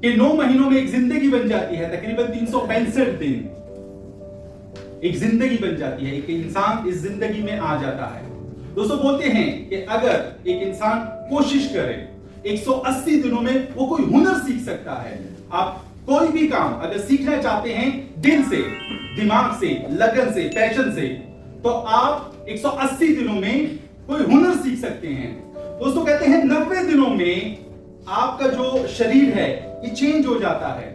कि 9 महीनों में एक जिंदगी बन जाती है, तकरीबन 365 दिन एक जिंदगी बन जाती है, एक इंसान इस जिंदगी में आ जाता है। दोस्तों बोलते हैं कि अगर एक इंसान कोशिश करे 180 दिनों में वो कोई हुनर सीख सकता है। आप कोई भी काम अगर सीखना चाहते हैं दिल से, दिमाग से, लगन से, पैशन से, तो आप 180 दिनों में कोई हुनर सीख सकते हैं। दोस्तों कहते हैं 90 दिनों में आपका जो शरीर है ये चेंज हो जाता है।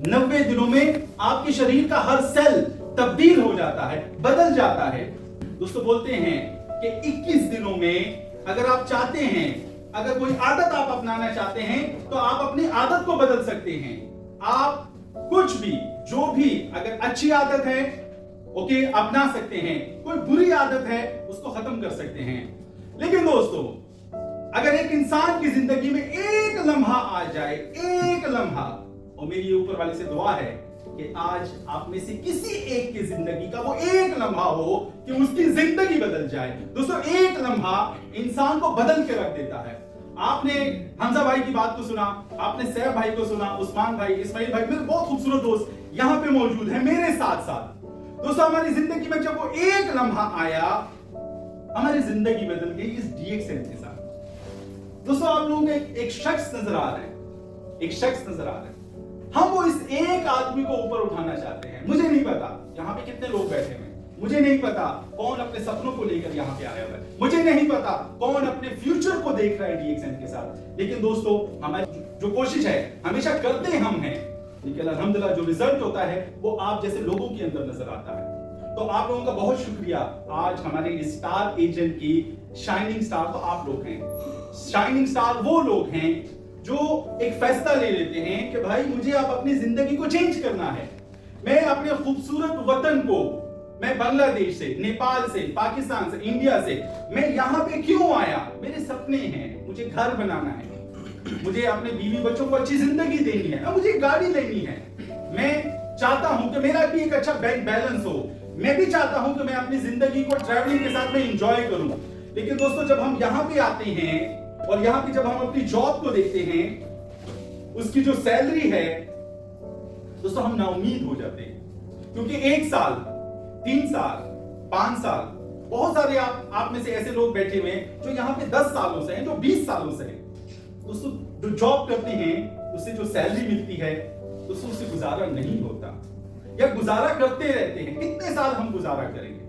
90 दिनों में आपके शरीर का हर सेल तब्दील हो जाता है, बदल जाता है। दोस्तों बोलते हैं कि 21 दिनों में अगर आप चाहते हैं, अगर कोई आदत आप अपनाना चाहते हैं, तो आप अपनी आदत को बदल सकते हैं। आप कुछ भी, जो भी अगर अच्छी आदत है ओके अपना सकते हैं, कोई बुरी आदत है उसको खत्म कर सकते हैं। लेकिन दोस्तों अगर एक इंसान की जिंदगी में एक लम्हा आ जाए, एक लम्हा, और मेरी ये ऊपर वाले से दुआ है कि आज आप में से किसी एक की जिंदगी का वो एक लम्हा हो कि उसकी जिंदगी बदल जाए। दोस्तों एक लम्हा इंसान को बदल के रख देता है। आपने हमजा भाई की बात को सुना, आपने सैफ भाई को सुना, उस्मान भाई, इस्माइल भाई, मेरे बहुत खूबसूरत दोस्त यहां पे मौजूद हैं मेरे साथ साथ। दोस्तों हमारी जिंदगी में जब वो एक लम्हा आया, हमारी जिंदगी बदल गई इस DXN के साथ। दोस्तों आप लोगों को एक शख्स नजर आ रहा है, एक शख्स नजर आ रहा है। हम वो इस एक आदमी को ऊपर उठाना चाहते हैं। मुझे नहीं पता यहाँ पे कितने लोग बैठे हैं, मुझे नहीं पता कौन अपने सपनों को लेकर यहाँ पे आया हुआ है, मुझे नहीं पता कौन अपने फ्यूचर को देख रहा है DXN के साथ। लेकिन दोस्तों हमारी जो कोशिश है हमेशा करते हम हैं, लेकिन अल्हम्दुलिल्लाह जो रिजल्ट होता है वो आप जैसे लोगों के अंदर नजर आता है। तो आप लोगों का बहुत शुक्रिया। आज हमारे स्टार एजेंट की शाइनिंग स्टार तो आप लोग हैं। शाइनिंग स्टार वो लोग हैं जो एक फैसला ले लेते हैं कि भाई मुझे अब अपनी जिंदगी को चेंज करना है। मैं अपने खूबसूरत वतन को, मैं बांग्लादेश से, नेपाल से, पाकिस्तान से, इंडिया से, मैं यहाँ पे क्यों आया? मेरे सपने हैं, मुझे घर बनाना है, मुझे अपने बीवी बच्चों को अच्छी जिंदगी देनी है, मुझे गाड़ी लेनी है, मैं चाहता हूं कि मेरा भी एक अच्छा बैंक बैलेंस हो, मैं भी चाहता हूं कि मैं अपनी जिंदगी को ट्रैवलिंग के साथ में एंजॉय करूं। लेकिन दोस्तों जब हम यहाँ पे आते हैं और यहाँ पे जब हम अपनी जॉब को देखते हैं, उसकी जो सैलरी है, दोस्तों हम नाउमीद हो जाते हैं। क्योंकि 1 साल, 3 साल, 5 साल, बहुत सारे आप में से ऐसे लोग बैठे हुए हैं जो यहाँ पे 10 सालों से हैं, जो 20 सालों से हैं। दोस्तों जो जॉब करते हैं उससे जो सैलरी मिलती है दोस्तों उससे गुजारा नहीं होता, या गुजारा करते रहते हैं। कितने साल हम गुजारा करेंगे?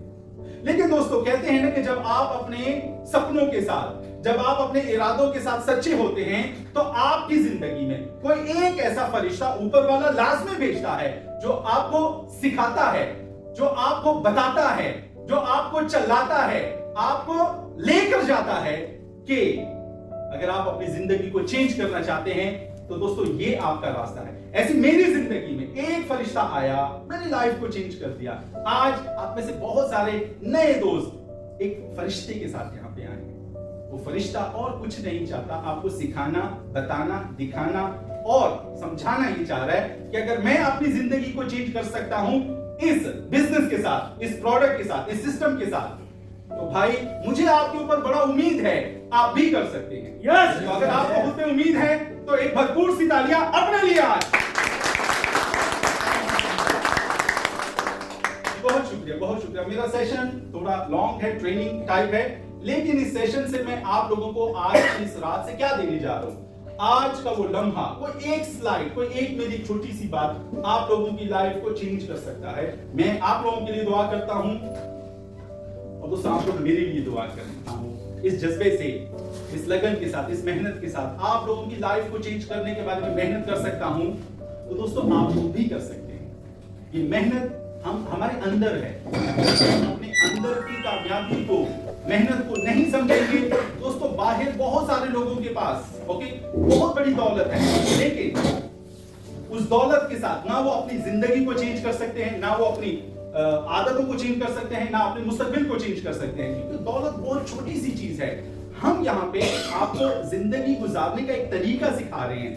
लेकिन दोस्तों कहते हैं ना कि जब आप अपने सपनों के साथ, जब आप अपने इरादों के साथ सच्चे होते हैं, तो आपकी जिंदगी में कोई एक ऐसा फरिश्ता ऊपर वाला लाज़मी भेजता है जो आपको सिखाता है, जो आपको बताता है, जो आपको चलाता है, आपको लेकर जाता है कि अगर आप अपनी जिंदगी को चेंज करना चाहते हैं तो दोस्तों ये आपका रास्ता है। ऐसी मेरी जिंदगी में एक फरिश्ता आया, मेरी लाइफ को चेंज कर दिया। आज आप में से बहुत सारे नए दोस्त एक फरिश्ते के साथ यहाँ पे आए। वो फरिश्ता और कुछ नहीं चाहता, आपको सिखाना, बताना, दिखाना और समझाना ये चाह रहा है कि अगर मैं अपनी जिंदगी को चेंज कर सकता हूं इस बिजनेस के साथ, इस प्रोडक्ट के साथ, इस सिस्टम के साथ, तो भाई मुझे आपके ऊपर बड़ा उम्मीद है, आप भी कर सकते हैं। यस, तो अगर आपको खुद पे उम्मीद है तो एक भरपूर सी तालियां अपने लिए आज। बहुत शुक्रिया, बहुत शुक्रिया। मेरा सेशन थोड़ा लॉन्ग है, ट्रेनिंग टाइप है, लेकिन इस सेशन से मैं आप लोगों को आज इस रात से क्या देने जा रहा हूं? आज का वो लम्हा, कोई एक स्लाइड, कोई एक मेरी छोटी सी बात आप लोगों की लाइफ को चेंज कर सकता है। मैं आप लोगों के लिए दुआ करता हूं और दोस्तों आप लोग मेरे लिए दुआ करता हूं। इस जज्बे से, इस लगन के साथ, इस मेहनत के साथ आप लोगों की लाइफ को चेंज करने के बारे में मेहनत कर सकता हूं, तो दोस्तों आप लोग भी कर सकते हैं। ये मेहनत हमारे अंदर है। अपने अंदर की कामयाबी को, मेहनत को नहीं समझेंगे दोस्तों, बाहर बहुत सारे लोगों के पास ओके बहुत बड़ी दौलत है, लेकिन उस दौलत के साथ ना वो अपनी जिंदगी को चेंज कर सकते हैं, ना वो अपनी आदतों को चेंज कर सकते हैं, ना अपने मुस्तकबिल को चेंज कर सकते हैं, क्योंकि दौलत बहुत छोटी सी चीज है। हम यहाँ पे आपको जिंदगी गुजारने का एक तरीका सिखा रहे हैं।